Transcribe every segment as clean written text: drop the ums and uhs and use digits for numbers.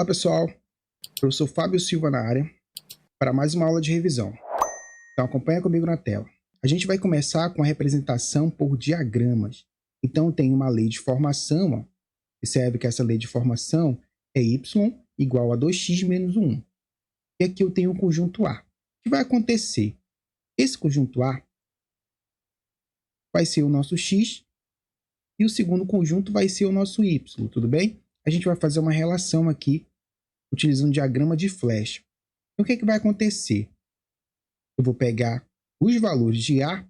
Fala pessoal, professor Fábio Silva na área, para mais uma aula de revisão. Então acompanha comigo na tela. A gente vai começar com a representação por diagramas. Então tem uma lei de formação, ó. Observe que essa lei de formação é y igual a 2x menos 1. E aqui eu tenho o conjunto A. O que vai acontecer? Esse conjunto A vai ser o nosso x e o segundo conjunto vai ser o nosso y, tudo bem? A gente vai fazer uma relação aqui utilizando um diagrama de flecha. Então, o que vai acontecer? Eu vou pegar os valores de A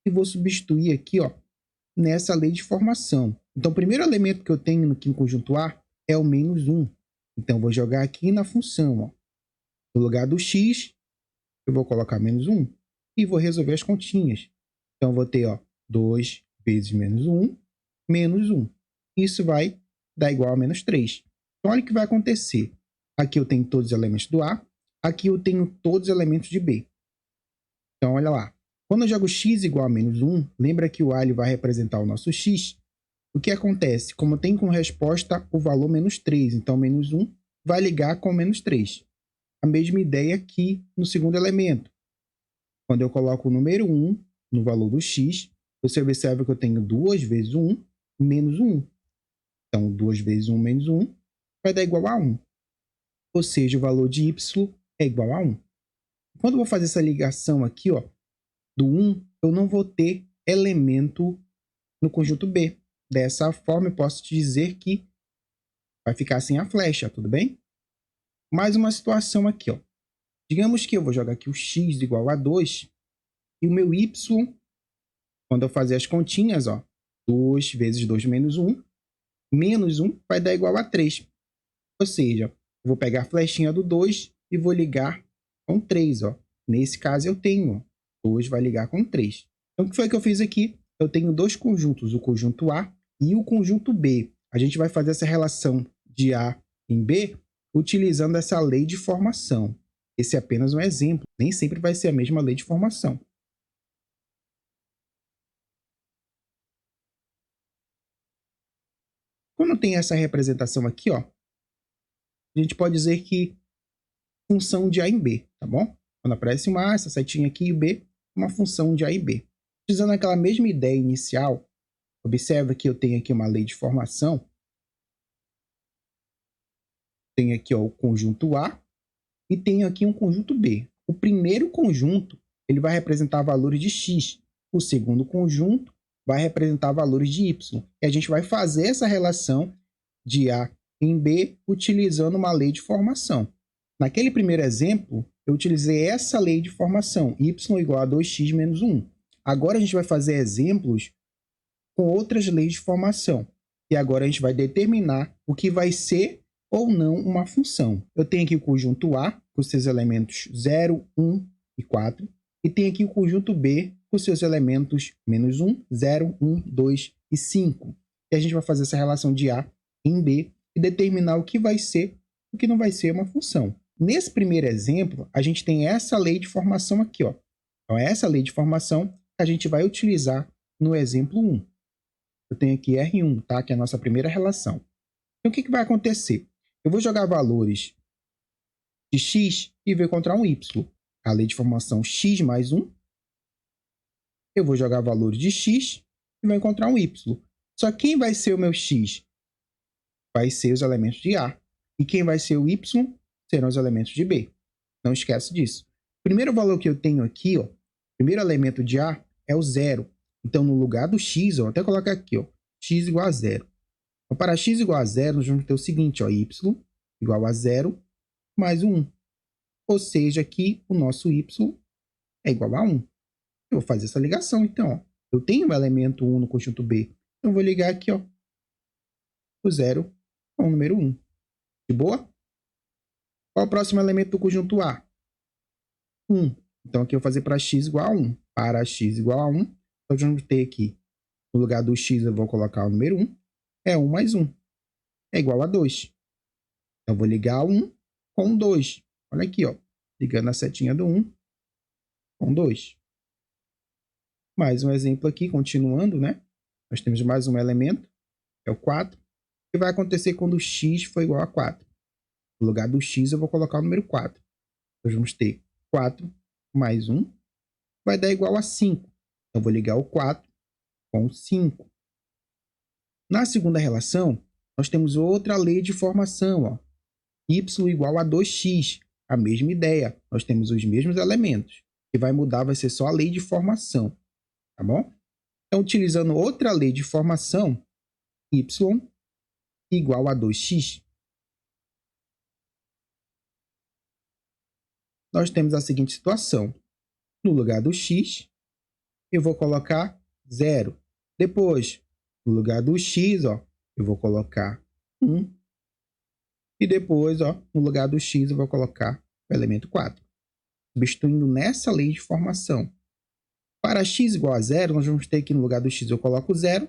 e vou substituir aqui, ó, nessa lei de formação. Então, o primeiro elemento que eu tenho aqui no conjunto A é o menos 1. Então, eu vou jogar aqui na função, ó. No lugar do x, eu vou colocar menos 1 e vou resolver as continhas. Então, eu vou ter, ó, 2 vezes menos 1, menos 1. Isso vai dar igual a menos 3. Então, olha o que vai acontecer. Aqui eu tenho todos os elementos do A, aqui eu tenho todos os elementos de B. Então, olha lá. Quando eu jogo x igual a menos 1, lembra que o A ele vai representar o nosso x. O que acontece? Como tem como resposta o valor menos 3, então menos 1 vai ligar com menos 3. A mesma ideia aqui no segundo elemento. Quando eu coloco o número 1 no valor do x, você observa que eu tenho 2 vezes 1 menos 1. Então, 2 vezes 1 menos 1 vai dar igual a 1. Ou seja, o valor de y é igual a 1. Quando eu vou fazer essa ligação aqui, ó, do 1, eu não vou ter elemento no conjunto B. Dessa forma, eu posso te dizer que vai ficar sem a flecha, tudo bem? Mais uma situação aqui, ó. Digamos que eu vou jogar aqui o x igual a 2 e o meu y, quando eu fazer as continhas, ó, 2 vezes 2 menos 1 vai dar igual a 3. Ou seja, eu vou pegar a flechinha do 2 e vou ligar com 3, ó. Nesse caso, eu tenho, ó, 2 vai ligar com 3. Então, o que foi que eu fiz aqui? Eu tenho dois conjuntos, o conjunto A e o conjunto B. A gente vai fazer essa relação de A em B utilizando essa lei de formação. Esse é apenas um exemplo, nem sempre vai ser a mesma lei de formação. Quando tem essa representação aqui, ó, a gente pode dizer que função de A em B, tá bom? Quando aparece uma A, essa setinha aqui, e B, uma função de A e B. Utilizando aquela mesma ideia inicial, observa que eu tenho aqui uma lei de formação. Tenho aqui, ó, o conjunto A e tenho aqui um conjunto B. O primeiro conjunto ele vai representar valores de x. O segundo conjunto vai representar valores de y. E a gente vai fazer essa relação de A em B utilizando uma lei de formação. Naquele primeiro exemplo, eu utilizei essa lei de formação, y igual a 2x menos 1. Agora a gente vai fazer exemplos com outras leis de formação. E agora a gente vai determinar o que vai ser ou não uma função. Eu tenho aqui o conjunto A, com seus elementos 0, 1 e 4. E tenho aqui o conjunto B, com seus elementos menos 1, 0, 1, 2 e 5. E a gente vai fazer essa relação de A em B e determinar o que vai ser e o que não vai ser uma função. Nesse primeiro exemplo, a gente tem essa lei de formação aqui, ó. Então, é essa lei de formação que a gente vai utilizar no exemplo 1. Eu tenho aqui R1, tá? Que é a nossa primeira relação. Então, o que vai acontecer? Eu vou jogar valores de x e vou encontrar um y. A lei de formação x mais 1. Eu vou jogar valores de x e vou encontrar um y. Só que quem vai ser o meu x? Vai ser os elementos de A. E quem vai ser o y? Serão os elementos de B. Não esquece disso. O primeiro valor que eu tenho aqui, ó, o primeiro elemento de A é o 0. Então, no lugar do x, ó, até colocar aqui, ó, x igual a 0. Então, para x igual a 0, nós vamos ter o seguinte, ó, y igual a 0 mais 1. Ou seja, aqui o nosso y é igual a 1. Eu vou fazer essa ligação, então. Ó. Eu tenho o elemento 1 no conjunto B. Então, eu vou ligar aqui, ó, o 0 com o número 1. De boa? Qual é o próximo elemento do conjunto A? 1. Então, aqui eu vou fazer para x igual a 1. Para x igual a 1, nós vamos ter aqui, no lugar do x, eu vou colocar o número 1. É 1 mais 1. É igual a 2. Então, eu vou ligar 1 com 2. Olha aqui, ó. Ligando a setinha do 1 com 2. Mais um exemplo aqui, continuando, né? Nós temos mais um elemento, é o 4. O que vai acontecer quando x for igual a 4? No lugar do x, eu vou colocar o número 4. Nós vamos ter 4 mais 1 vai dar igual a 5. Então, vou ligar o 4 com 5. Na segunda relação, nós temos outra lei de formação, ó. Y igual a 2x. A mesma ideia. Nós temos os mesmos elementos. O que vai mudar vai ser só a lei de formação. Tá bom? Então, utilizando outra lei de formação, y igual a 2x, nós temos a seguinte situação. No lugar do x, eu vou colocar 0. Depois, no lugar do x, ó, eu vou colocar 1. E depois, ó, no lugar do x, eu vou colocar o elemento 4. Substituindo nessa lei de formação. Para x igual a 0, nós vamos ter que no lugar do x eu coloco 0.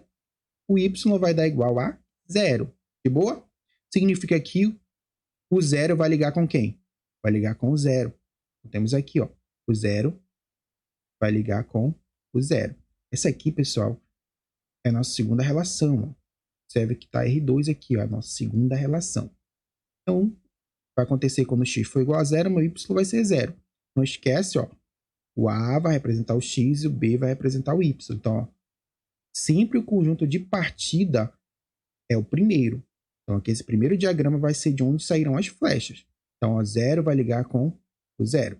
O y vai dar igual a 0. De boa? Significa que o 0 vai ligar com quem? Vai ligar com o 0. Então, temos aqui, ó, o 0 vai ligar com o 0. Essa aqui, pessoal, é a nossa segunda relação. Ó. Observe que está R2 aqui, ó, a nossa segunda relação. Então, vai acontecer quando x for igual a 0, meu y vai ser 0. Não esquece, ó, o A vai representar o x e o B vai representar o y. Então, ó, sempre o conjunto de partida é o primeiro. Então, aqui esse primeiro diagrama vai ser de onde sairão as flechas. Então, ó, 0 vai ligar com o 0.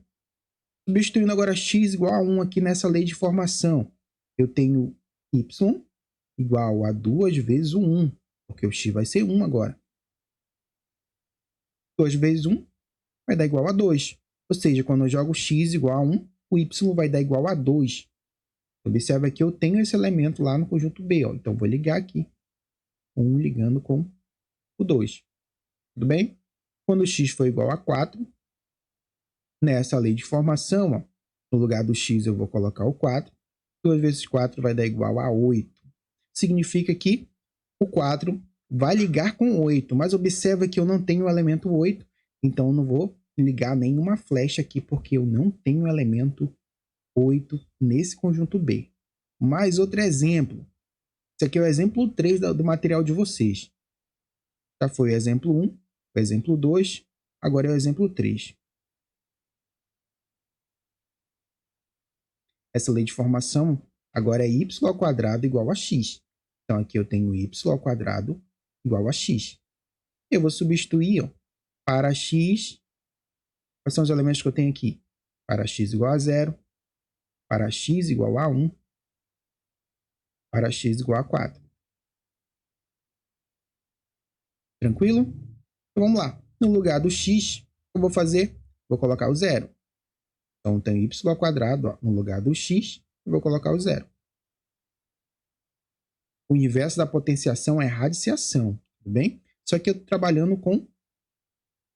Substituindo agora x igual a 1 aqui nessa lei de formação, eu tenho y igual a 2 vezes o 1, porque o x vai ser 1 agora. 2 vezes 1 vai dar igual a 2. Ou seja, quando eu jogo x igual a 1, o y vai dar igual a 2. Observa que eu tenho esse elemento lá no conjunto B. Ó. Então, vou ligar aqui. 1 ligando com o 2. Tudo bem? Quando x for igual a 4, nessa lei de formação, ó, no lugar do x eu vou colocar o 4. 2 vezes 4 vai dar igual a 8. Significa que o 4 vai ligar com 8. Mas observa que eu não tenho o elemento 8. Então, eu não vou ligar nenhuma flecha aqui, porque eu não tenho o elemento 8 nesse conjunto B. Mais outro exemplo. Esse aqui é o exemplo 3 do material de vocês. Já foi o exemplo 1, o exemplo 2, agora é o exemplo 3. Essa lei de formação agora é y ao quadrado igual a x. Então, aqui eu tenho y ao quadrado igual a x. Eu vou substituir, ó, para x. Quais são os elementos que eu tenho aqui? Para x igual a 0, para x igual a 1, para x igual a 4. Tranquilo? Então, vamos lá. No lugar do x, eu vou fazer? Vou colocar o 0. Então, tem y ao quadrado, ó, no lugar do x, eu vou colocar o 0. O inverso da potenciação é radiciação, tudo bem? Só que eu estou trabalhando com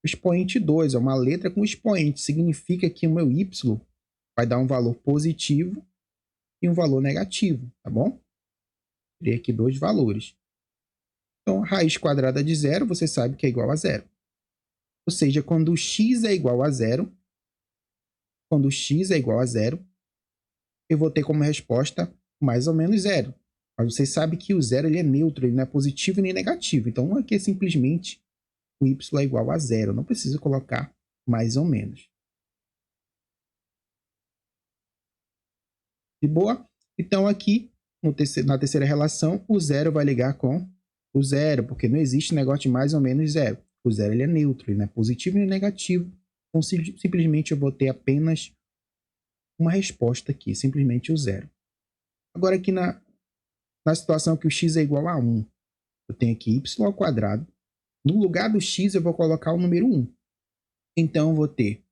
o expoente 2, é uma letra com expoente. Significa que o meu y vai dar um valor positivo e um valor negativo, tá bom? Terei aqui dois valores. Então, a raiz quadrada de 0, você sabe que é igual a 0. Ou seja, quando x é igual a 0, quando x é igual a 0, eu vou ter como resposta mais ou menos 0. Mas você sabe que o 0 ele é neutro, ele não é positivo nem negativo. Então, aqui é simplesmente o y é igual a 0. Não preciso colocar mais ou menos. De boa? Então, aqui, na terceira relação, o 0 vai ligar com o 0, porque não existe negócio de mais ou menos 0. O 0 ele é neutro, ele não é positivo nem negativo. Então, simplesmente eu vou ter apenas uma resposta aqui, simplesmente o 0. Agora, aqui na situação que o x é igual a 1, eu tenho aqui y ao quadrado. No lugar do x, eu vou colocar o número 1. Então, eu vou ter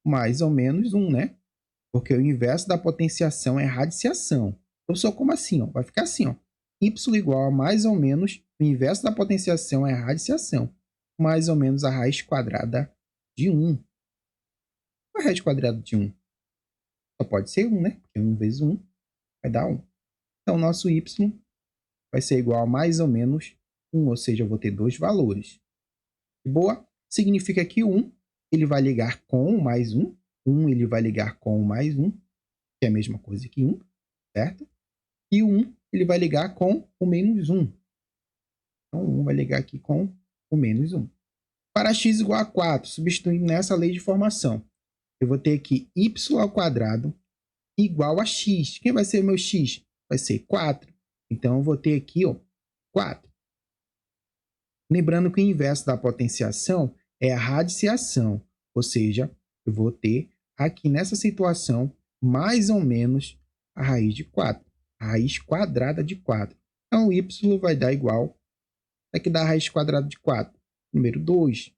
mais ou menos 1, né? Porque o inverso da potenciação é radiciação. Professor, como assim? Ó? Vai ficar assim, ó. Y igual a mais ou menos, o inverso da potenciação é a radiciação. Mais ou menos a raiz quadrada de 1. Qual é a raiz quadrada de 1? Só pode ser 1, né? Porque 1 vezes 1 vai dar 1. Então, nosso y vai ser igual a mais ou menos 1, ou seja, eu vou ter dois valores. Boa? Significa que 1 ele vai ligar com mais 1. 1 ele vai ligar com mais 1, que é a mesma coisa que 1, certo? E o 1 ele vai ligar com o menos 1. Então, 1 vai ligar aqui com o menos 1. Para x igual a 4, substituindo nessa lei de formação, eu vou ter aqui y ao quadrado igual a x. Quem vai ser o meu x? Vai ser 4. Então, eu vou ter aqui, ó, 4. Lembrando que o inverso da potenciação é a radiciação, ou seja, eu vou ter aqui nessa situação mais ou menos a raiz de 4, a raiz quadrada de 4. Então, o y vai dar igual, aqui dá a raiz quadrada de 4, número 2.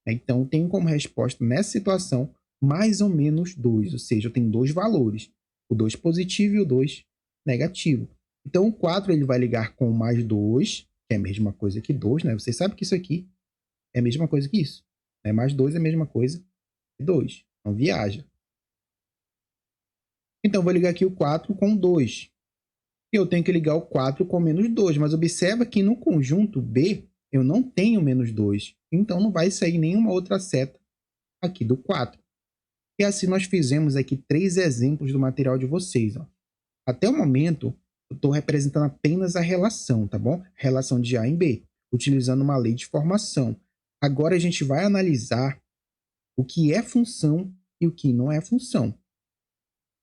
Então, eu tenho como resposta nessa situação mais ou menos 2, ou seja, eu tenho dois valores, o 2 positivo e o 2 negativo. Então, o 4 ele vai ligar com o mais 2, que é a mesma coisa que 2, né? Você sabe que isso aqui é a mesma coisa que isso. Né? Mais 2 é a mesma coisa que 2. Então, viaja. Então, eu vou ligar aqui o 4 com o 2. E eu tenho que ligar o 4 com menos 2. Mas observa que no conjunto B, eu não tenho menos 2. Então, não vai sair nenhuma outra seta aqui do 4. E assim nós fizemos aqui 3 exemplos do material de vocês. Ó. Até o momento, eu estou representando apenas a relação, tá bom? Relação de A em B, utilizando uma lei de formação. Agora a gente vai analisar o que é função e o que não é função.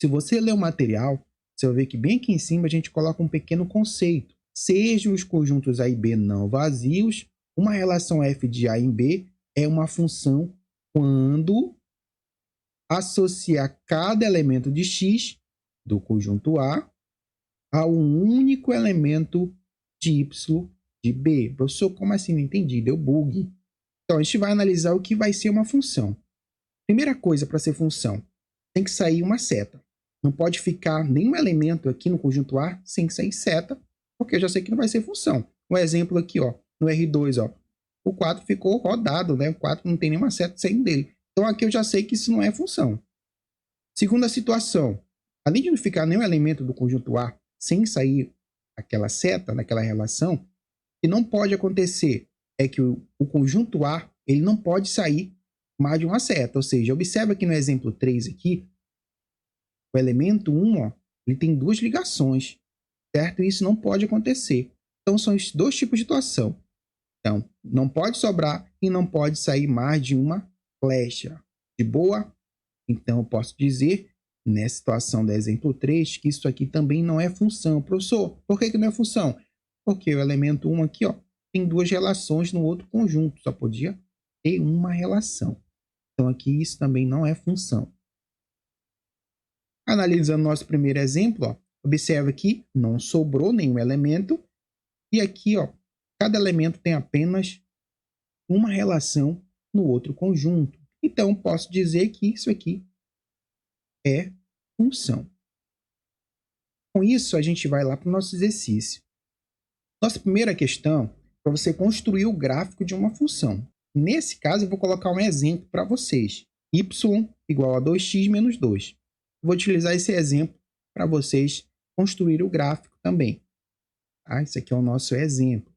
Se você ler o material, você vai ver que bem aqui em cima a gente coloca um pequeno conceito. Sejam os conjuntos A e B não vazios, uma relação f de A em B é uma função quando associar cada elemento de x do conjunto A a um único elemento de y de B. Professor, como assim? Não entendi, deu bug. Então, a gente vai analisar o que vai ser uma função. Primeira coisa para ser função, tem que sair uma seta. Não pode ficar nenhum elemento aqui no conjunto A sem sair seta, porque eu já sei que não vai ser função. Um exemplo aqui, ó, no R2, ó, o 4 ficou rodado, né? O 4 não tem nenhuma seta saindo dele. Então, aqui eu já sei que isso não é função. Segunda situação, além de não ficar nenhum elemento do conjunto A sem sair aquela seta, naquela relação, o que não pode acontecer é que o conjunto A ele não pode sair mais de uma seta. Ou seja, observa que no exemplo 3 aqui, o elemento 1 ó, ele tem duas ligações, certo? E isso não pode acontecer. Então, são esses dois tipos de situação. Então, não pode sobrar e não pode sair mais de uma flecha. De boa? Então, eu posso dizer, nessa situação do exemplo 3, que isso aqui também não é função. Professor, por que não é função? Porque o elemento 1 aqui ó, tem duas relações no outro conjunto, só podia ter uma relação. Então, aqui isso também não é função. Analisando nosso primeiro exemplo, ó, observa que não sobrou nenhum elemento. E aqui, ó, cada elemento tem apenas uma relação no outro conjunto. Então, posso dizer que isso aqui é função. Com isso, a gente vai lá para o nosso exercício. Nossa primeira questão é para você construir o gráfico de uma função. Nesse caso, eu vou colocar um exemplo para vocês. Y igual a 2x menos 2. Vou utilizar esse exemplo para vocês construir o gráfico também. Tá? Esse aqui é o nosso exemplo.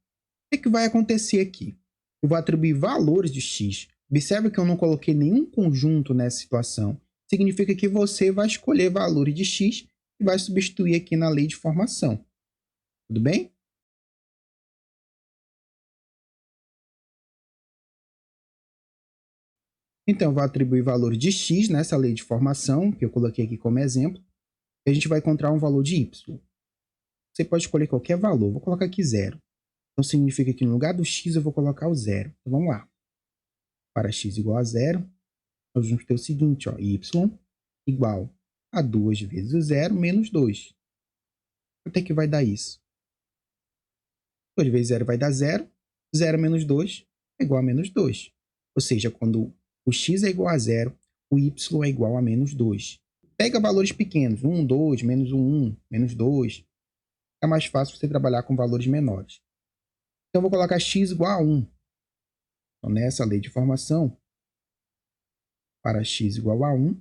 O que vai acontecer aqui? Eu vou atribuir valores de x. Observe que eu não coloquei nenhum conjunto nessa situação. Significa que você vai escolher valores de x e vai substituir aqui na lei de formação. Tudo bem? Então, eu vou atribuir valores de x nessa lei de formação, que eu coloquei aqui como exemplo, e a gente vai encontrar um valor de y. Você pode escolher qualquer valor. Vou colocar aqui 0. Então, significa que no lugar do x eu vou colocar o 0. Então, vamos lá. Para x igual a 0, nós vamos ter o seguinte, ó, y igual a 2 vezes o 0 menos 2. Quanto é que vai dar isso? 2 vezes 0 vai dar 0. 0 menos 2 é igual a menos 2. Ou seja, quando o x é igual a 0, o y é igual a menos 2. Pega valores pequenos, 1, 2, menos 1, menos 2. É mais fácil você trabalhar com valores menores. Então, eu vou colocar x igual a 1. Então, nessa lei de formação, para x igual a 1,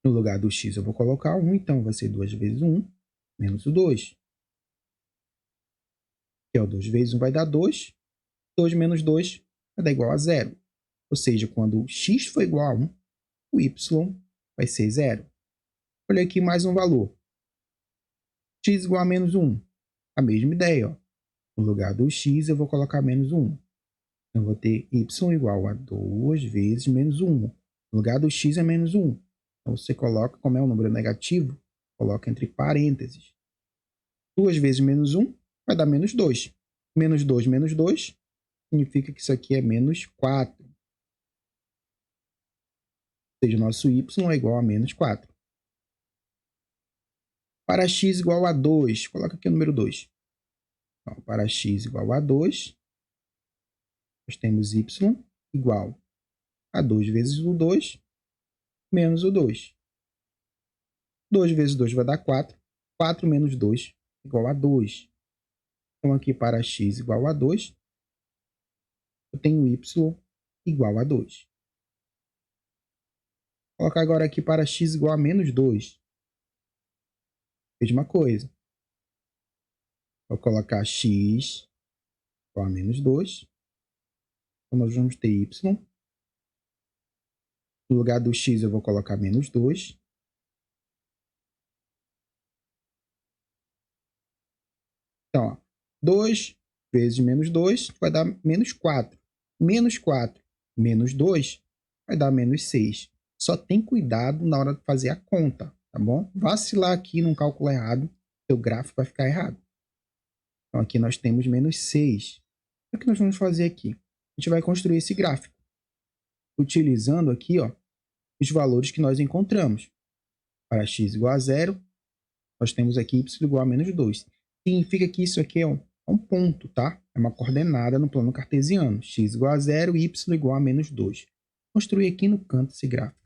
no lugar do x eu vou colocar 1, então vai ser 2 vezes 1, menos o 2. Que é o 2 vezes 1 vai dar 2. 2 menos 2 vai dar igual a 0. Ou seja, quando x for igual a 1, o y vai ser 0. Olha aqui mais um valor. X igual a menos 1. A mesma ideia. Ó. No lugar do x eu vou colocar menos 1. Eu vou ter y igual a 2 vezes menos 1. No lugar do x é menos 1. Então, você coloca, como é um número negativo, coloca entre parênteses. 2 vezes menos 1 vai dar menos 2. Menos 2 significa que isso aqui é menos 4. Ou seja, o nosso y é igual a menos 4. Para x igual a 2, coloca aqui o número 2. Então, para x igual a 2, nós temos y igual a 2 vezes o 2 menos o 2. 2 vezes 2 vai dar 4. 4 menos 2 igual a 2. Então, aqui para x igual a 2, eu tenho y igual a 2. Vou colocar agora aqui para x igual a menos 2. Mesma coisa. Vou colocar x igual a menos 2. Então, nós vamos ter y. No lugar do x, eu vou colocar menos 2. Então, ó, 2 vezes menos 2 vai dar menos 4. Menos 4 menos 2 vai dar menos 6. Só tem cuidado na hora de fazer a conta, tá bom? Vacilar aqui num cálculo errado, seu gráfico vai ficar errado. Então, aqui nós temos menos 6. O que nós vamos fazer aqui? A gente vai construir esse gráfico, utilizando aqui, ó, os valores que nós encontramos. Para x igual a 0, nós temos aqui y igual a menos 2. Significa que isso aqui é um ponto, tá? É uma coordenada no plano cartesiano. X igual a 0 e y igual a menos 2. Vou construir aqui no canto esse gráfico.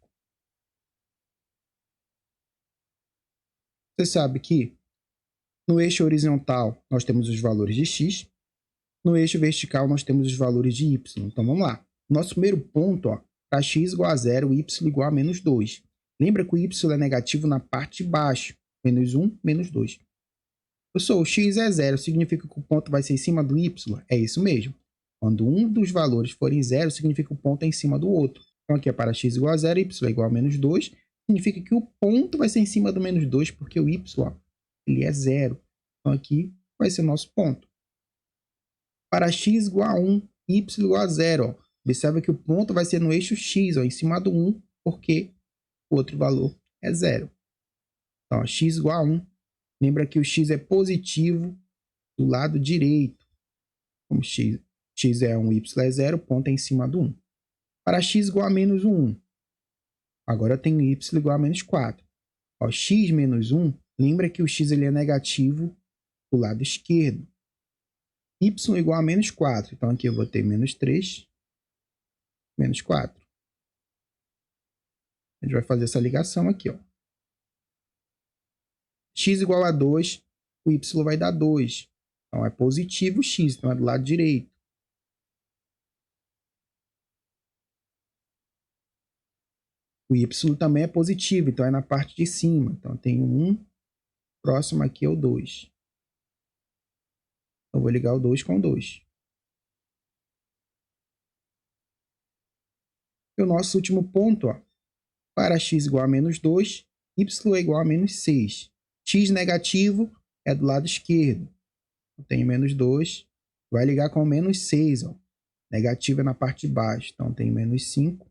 Você sabe que no eixo horizontal nós temos os valores de x, no eixo vertical nós temos os valores de y. Então vamos lá. Nosso primeiro ponto, ó, para x igual a 0 e y igual a menos 2. Lembra que o y é negativo na parte de baixo. Menos 1, menos 2. Professor, o x é 0, significa que o ponto vai ser em cima do y? É isso mesmo. Quando um dos valores for em 0, significa que o ponto é em cima do outro. Então, aqui é para x igual a 0, y igual a menos 2. Significa que o ponto vai ser em cima do menos 2, porque o y ó, ele é 0. Então, aqui vai ser o nosso ponto. Para x igual a 1, y igual a 0. Ó. Observa que o ponto vai ser no eixo x, ó, em cima do 1, porque o outro valor é 0. Então, ó, x igual a 1. Lembra que o x é positivo do lado direito. Como x é 1, y é 0, o ponto é em cima do 1. Para x igual a menos 1, agora eu tenho y igual a menos 4. Ó, x menos 1, lembra que o x ele é negativo do lado esquerdo. Y igual a menos 4. Então, aqui eu vou ter menos 3, menos 4. A gente vai fazer essa ligação aqui. Ó. X igual a 2, o y vai dar 2. Então, é positivo o x, então é do lado direito. O y também é positivo, então é na parte de cima. Então, eu tenho 1, próximo aqui é o 2. Eu vou ligar o 2 com o 2. E o nosso último ponto, ó, para x igual a menos 2, y é igual a menos 6. X negativo é do lado esquerdo. Eu tenho menos 2, vai ligar com menos 6. Ó. Negativo é na parte de baixo, então tem menos 5.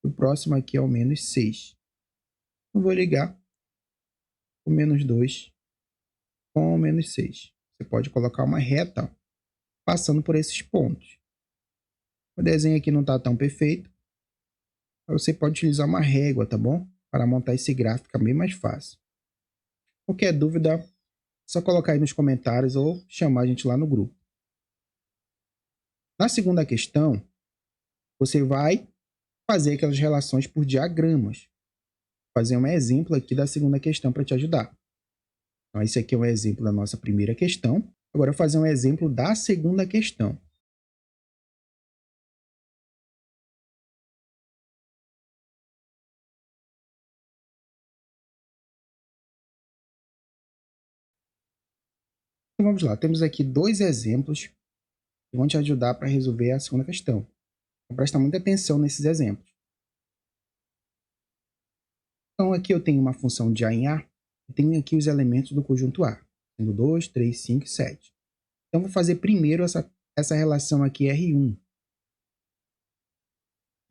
O próximo aqui é o menos 6. Eu vou ligar o menos 2 com o menos 6. Você pode colocar uma reta ó, passando por esses pontos. O desenho aqui não está tão perfeito. Você pode utilizar uma régua, tá bom? Para montar esse gráfico fica bem mais fácil. Qualquer dúvida, é só colocar aí nos comentários ou chamar a gente lá no grupo. Na segunda questão, você vai fazer aquelas relações por diagramas. Vou fazer um exemplo aqui da segunda questão para te ajudar. Então, esse aqui é um exemplo da nossa primeira questão. Agora, eu vou fazer um exemplo da segunda questão. Então, vamos lá. Temos aqui dois exemplos que vão te ajudar para resolver a segunda questão. Então, presta muita atenção nesses exemplos. Então, aqui eu tenho uma função de A em A e tenho aqui os elementos do conjunto A, sendo 2, 3, 5 e 7. Então, vou fazer primeiro essa relação aqui R1.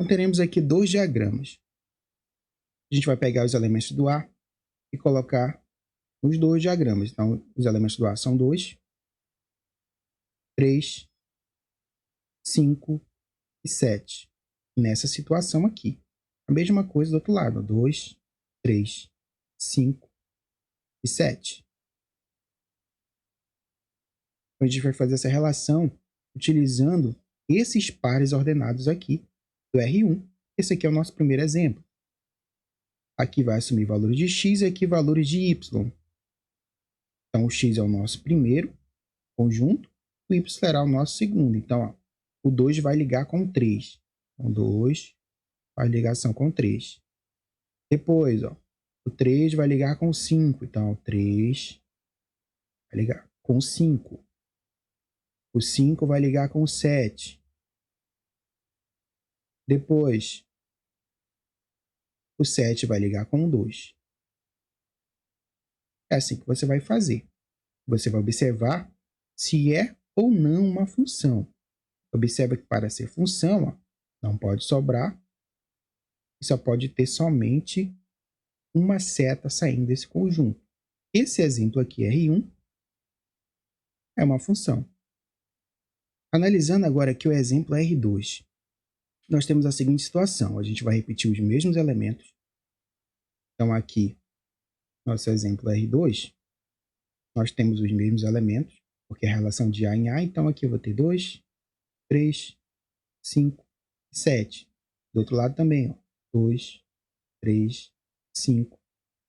Então, teremos aqui dois diagramas. A gente vai pegar os elementos do A e colocar nos dois diagramas. Então, os elementos do A são 2, 3, 5 e 7. Nessa situação aqui. A mesma coisa do outro lado. 2, 3, 5 e 7. Então, a gente vai fazer essa relação utilizando esses pares ordenados aqui do R1. Esse aqui é o nosso primeiro exemplo. Aqui vai assumir valores de x e aqui valores de y. Então, o x é o nosso primeiro conjunto, o y será o nosso segundo. Então, ó, o 2 vai ligar com o 3. Então, 2 faz ligação com 3. Depois, ó, o 3 vai ligar com o 5. Então, o 3 vai ligar com o 5. O 5 vai ligar com o 7. Depois, o 7 vai ligar com o 2. É assim que você vai fazer. Você vai observar se é ou não uma função. Observa que para ser função, ó, não pode sobrar, e só pode ter somente uma seta saindo desse conjunto. Esse exemplo aqui, R1, é uma função. Analisando agora aqui o exemplo R2, nós temos a seguinte situação. A gente vai repetir os mesmos elementos. Então, aqui, nosso exemplo R2, nós temos os mesmos elementos, porque é a relação de A em A. Então, aqui eu vou ter 2, 3, 5 e 7. Do outro lado também, ó, 2, 3, 5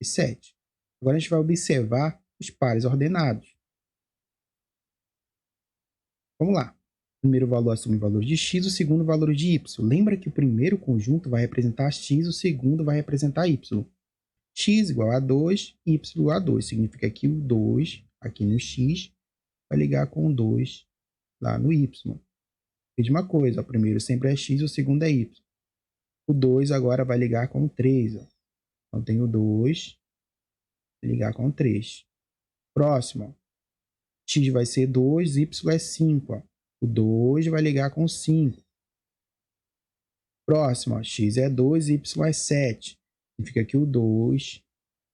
e 7. Agora a gente vai observar os pares ordenados. Vamos lá. O primeiro valor assume o valor de x, o segundo o valor de y. Lembra que o primeiro conjunto vai representar x, o segundo vai representar y. X igual a 2, y igual a 2. Significa que o 2 aqui no x vai ligar com o 2 lá no y. Mesma coisa, o primeiro sempre é x, o segundo é y. O 2 agora vai ligar com o 3. Ó. Então, tem o 2 ligar com o 3. Próximo, x vai ser 2, y é 5. Ó. O 2 vai ligar com o 5. Próximo, ó, x é 2, y é 7. Significa que o 2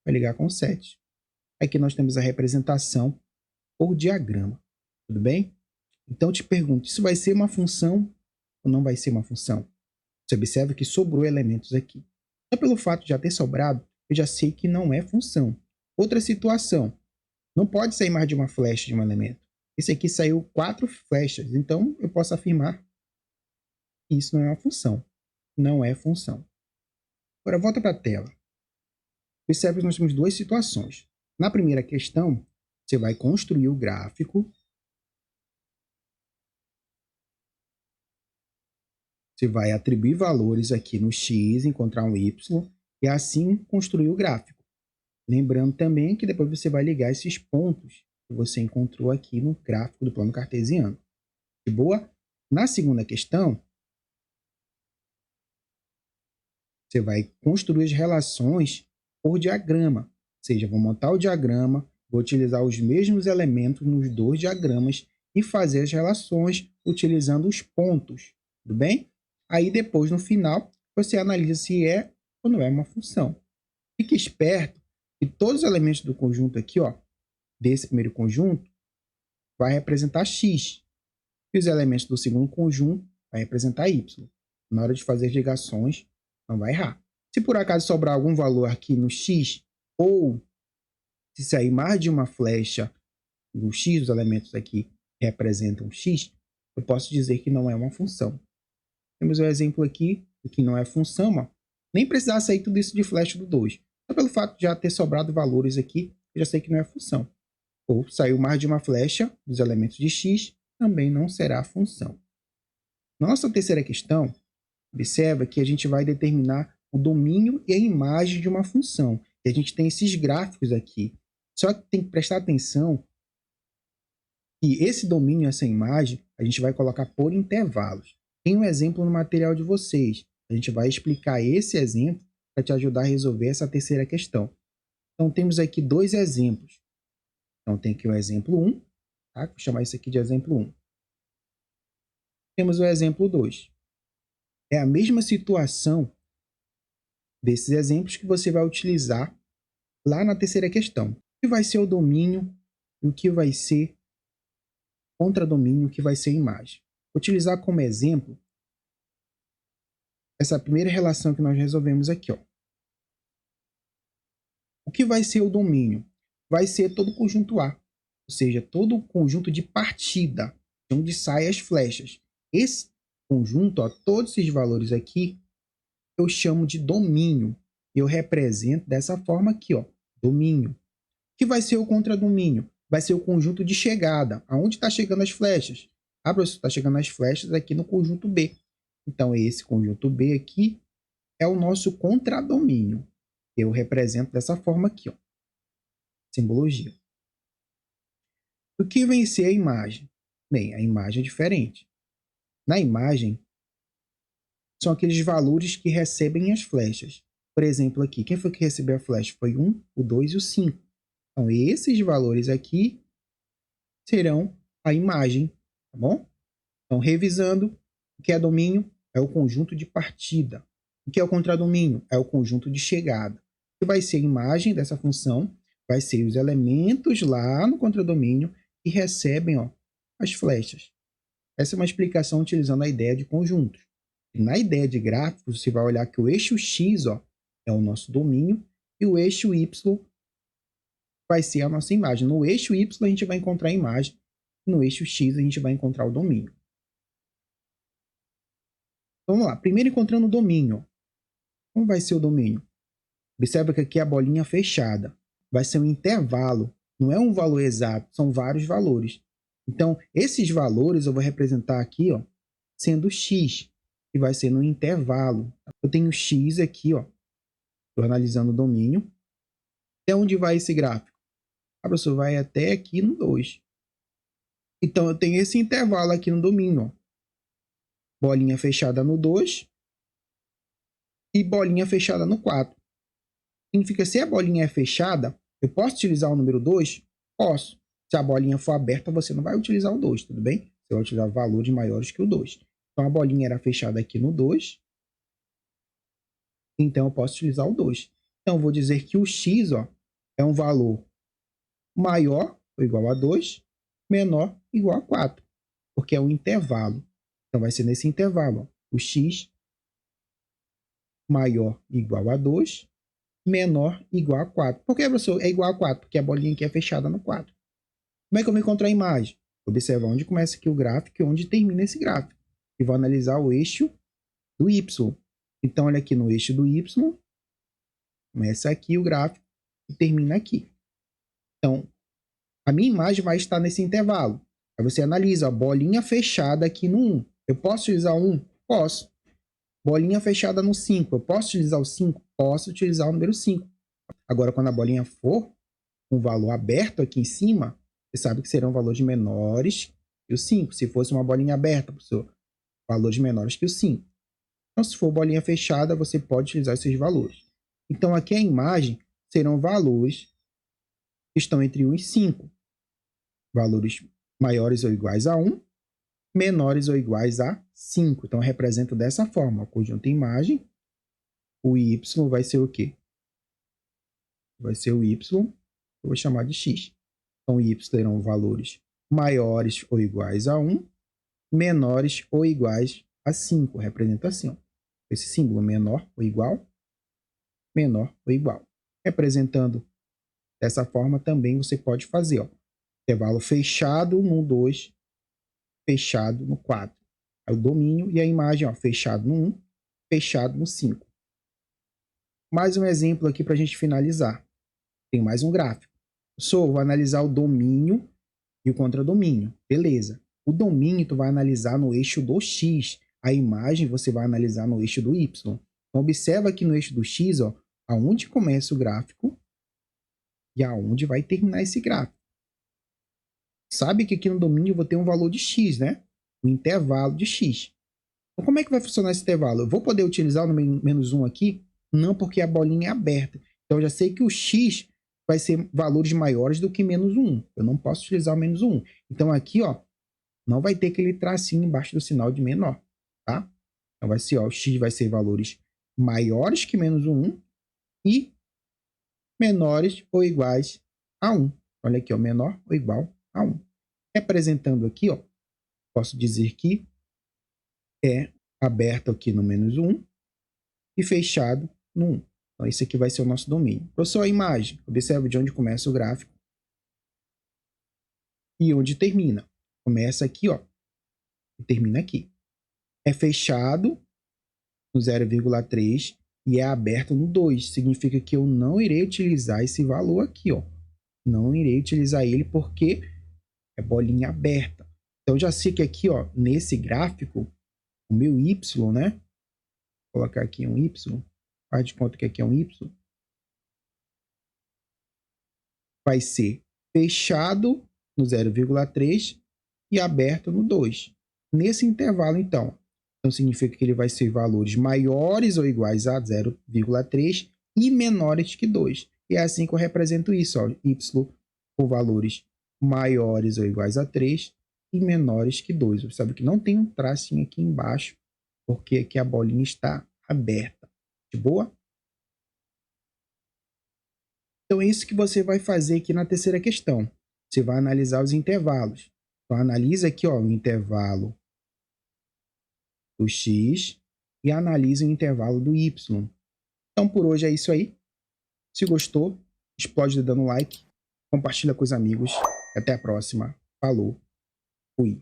vai ligar com o 7. Aqui nós temos a representação por diagrama. Tudo bem? Então, eu te pergunto, isso vai ser uma função ou não vai ser uma função? Você observa que sobrou elementos aqui. Só pelo fato de já ter sobrado, eu já sei que não é função. Outra situação, não pode sair mais de uma flecha de um elemento. Esse aqui saiu 4 flechas, então eu posso afirmar que isso não é uma função. Não é função. Agora, volta para a tela. Observe que nós temos duas situações. Na primeira questão, você vai construir o gráfico. Você vai atribuir valores aqui no x, encontrar um y, e assim construir o gráfico. Lembrando também que depois você vai ligar esses pontos que você encontrou aqui no gráfico do plano cartesiano. De boa? Na segunda questão, você vai construir as relações por diagrama. Ou seja, vou montar o diagrama, vou utilizar os mesmos elementos nos dois diagramas e fazer as relações utilizando os pontos. Tudo bem? Aí depois, no final, você analisa se é ou não é uma função. Fique esperto que todos os elementos do conjunto aqui, ó, desse primeiro conjunto, vai representar x. E os elementos do segundo conjunto vai representar y. Na hora de fazer as ligações, não vai errar. Se por acaso sobrar algum valor aqui no x, ou se sair mais de uma flecha no x, os elementos aqui representam x, eu posso dizer que não é uma função. Temos um exemplo aqui do que não é função, ó. Nem precisar sair tudo isso de flecha do 2. Só pelo fato de já ter sobrado valores aqui, eu já sei que não é função. Ou saiu mais de uma flecha dos elementos de x, também não será função. Na nossa terceira questão, observa que a gente vai determinar o domínio e a imagem de uma função. E a gente tem esses gráficos aqui. Só que tem que prestar atenção que esse domínio, essa imagem, a gente vai colocar por intervalos. Tem um exemplo no material de vocês. A gente vai explicar esse exemplo para te ajudar a resolver essa terceira questão. Então, temos aqui dois exemplos. Então, tem aqui o exemplo 1, tá? Vou chamar isso aqui de exemplo 1. Temos o exemplo 2. É a mesma situação desses exemplos que você vai utilizar lá na terceira questão. O que vai ser o domínio e o que vai ser contradomínio, o que vai ser a imagem. Vou utilizar como exemplo essa primeira relação que nós resolvemos aqui, ó. O que vai ser o domínio? Vai ser todo o conjunto A, ou seja, todo o conjunto de partida, de onde saem as flechas. Esse conjunto, ó, todos esses valores aqui, eu chamo de domínio. Eu represento dessa forma aqui, ó, domínio. O que vai ser o contradomínio? Vai ser o conjunto de chegada. Aonde está chegando as flechas? Ah, professor, está chegando as flechas aqui no conjunto B. Então, esse conjunto B aqui é o nosso contradomínio. Eu represento dessa forma aqui, ó. Simbologia. O que vem ser a imagem? Bem, a imagem é diferente. Na imagem, são aqueles valores que recebem as flechas. Por exemplo, aqui, quem foi que recebeu a flecha? Foi o 1, o 2 e o 5. Então, esses valores aqui serão a imagem, tá bom? Então, revisando, o que é domínio é o conjunto de partida. O que é o contradomínio? É o conjunto de chegada. O que vai ser a imagem dessa função? Vai ser os elementos lá no contradomínio que recebem, ó, as flechas. Essa é uma explicação utilizando a ideia de conjuntos. E na ideia de gráficos, você vai olhar que o eixo X, ó, é o nosso domínio e o eixo Y vai ser a nossa imagem. No eixo Y a gente vai encontrar a imagem, no eixo X a gente vai encontrar o domínio. Então, vamos lá. Primeiro encontrando o domínio. Como vai ser o domínio? Observa que aqui é a bolinha fechada. Vai ser um intervalo. Não é um valor exato, são vários valores. Então, esses valores eu vou representar aqui, ó, sendo x, que vai ser no intervalo. Eu tenho x aqui, ó. Estou analisando o domínio. Até onde vai esse gráfico? A professor vai até aqui no 2. Então, eu tenho esse intervalo aqui no domínio, ó. Bolinha fechada no 2 e bolinha fechada no 4. Significa que se a bolinha é fechada, eu posso utilizar o número 2? Posso. Se a bolinha for aberta, você não vai utilizar o 2, tudo bem? Você vai utilizar valores maiores que o 2. Então, a bolinha era fechada aqui no 2. Então, eu posso utilizar o 2. Então, eu vou dizer que o x, ó, é um valor maior ou igual a 2, menor ou igual a 4, porque é um intervalo. Então, vai ser nesse intervalo, ó, o x maior ou igual a 2, menor ou igual a 4. Por que, professor, é igual a 4? Porque a bolinha aqui é fechada no 4. Como é que eu vou encontrar a imagem? Observa onde começa aqui o gráfico e onde termina esse gráfico. E vou analisar o eixo do y. Então, olha aqui no eixo do y, começa aqui o gráfico e termina aqui. Então, a minha imagem vai estar nesse intervalo. Aí você analisa a bolinha fechada aqui no 1. Eu posso utilizar o 1? Posso. Bolinha fechada no 5. Eu posso utilizar o 5? Posso utilizar o número 5. Agora, quando a bolinha for um valor aberto aqui em cima, você sabe que serão valores menores que o 5. Se fosse uma bolinha aberta, professor, valores menores que o 5. Então, se for bolinha fechada, você pode utilizar esses valores. Então, aqui a imagem serão valores que estão entre 1 e 5. Valores maiores ou iguais a 1, menores ou iguais a 5. Então, eu represento dessa forma. O conjunto imagem, o y vai ser o quê? Vai ser o y, eu vou chamar de x. Então, y terão valores maiores ou iguais a 1, menores ou iguais a 5. Representa assim, ó. Esse símbolo menor ou igual, menor ou igual. Representando dessa forma, também você pode fazer, ó, intervalo fechado no 2, fechado no 4. Aí o domínio e a imagem, ó, fechado no 1, fechado no 5. Mais um exemplo aqui para a gente finalizar. Tem mais um gráfico. Vou analisar o domínio e o contradomínio. Beleza. O domínio tu vai analisar no eixo do x. A imagem você vai analisar no eixo do y. Então, observa aqui no eixo do x, ó, aonde começa o gráfico e aonde vai terminar esse gráfico. Sabe que aqui no domínio eu vou ter um valor de x, né? Um intervalo de x. Então, como é que vai funcionar esse intervalo? Eu vou poder utilizar o menos 1 aqui? Não, porque a bolinha é aberta. Então, eu já sei que o x vai ser valores maiores do que menos 1. Eu não posso utilizar o menos 1. Então, aqui, ó, não vai ter aquele tracinho embaixo do sinal de menor, tá? Então vai ser, ó, o x vai ser valores maiores que menos 1 e menores ou iguais a 1. Olha aqui, ó, menor ou igual a 1. Representando aqui, ó, posso dizer que é aberto aqui no menos 1 e fechado no 1. Então, esse aqui vai ser o nosso domínio. Professor, a imagem. Observe de onde começa o gráfico e onde termina. Começa aqui, ó, e termina aqui. É fechado no 0,3 e é aberto no 2. Significa que eu não irei utilizar esse valor aqui, ó. Não irei utilizar ele porque é bolinha aberta. Então, já sei que aqui, ó, nesse gráfico, o meu y, né? Vou colocar aqui um y. Faz de conta que aqui é um y. Vai ser fechado no 0,3 e aberto no 2. Nesse intervalo, então, significa que ele vai ser valores maiores ou iguais a 0,3 e menores que 2. E é assim que eu represento isso, ó, y por valores maiores ou iguais a 3 e menores que 2. Você sabe que não tem um tracinho aqui embaixo, porque aqui a bolinha está aberta. De boa? Então, é isso que você vai fazer aqui na terceira questão. Você vai analisar os intervalos. Então, analisa aqui, ó, o intervalo do x e analisa o intervalo do y. Então, por hoje é isso aí. Se gostou, explode dando like, compartilha com os amigos. Até a próxima. Falou. Fui.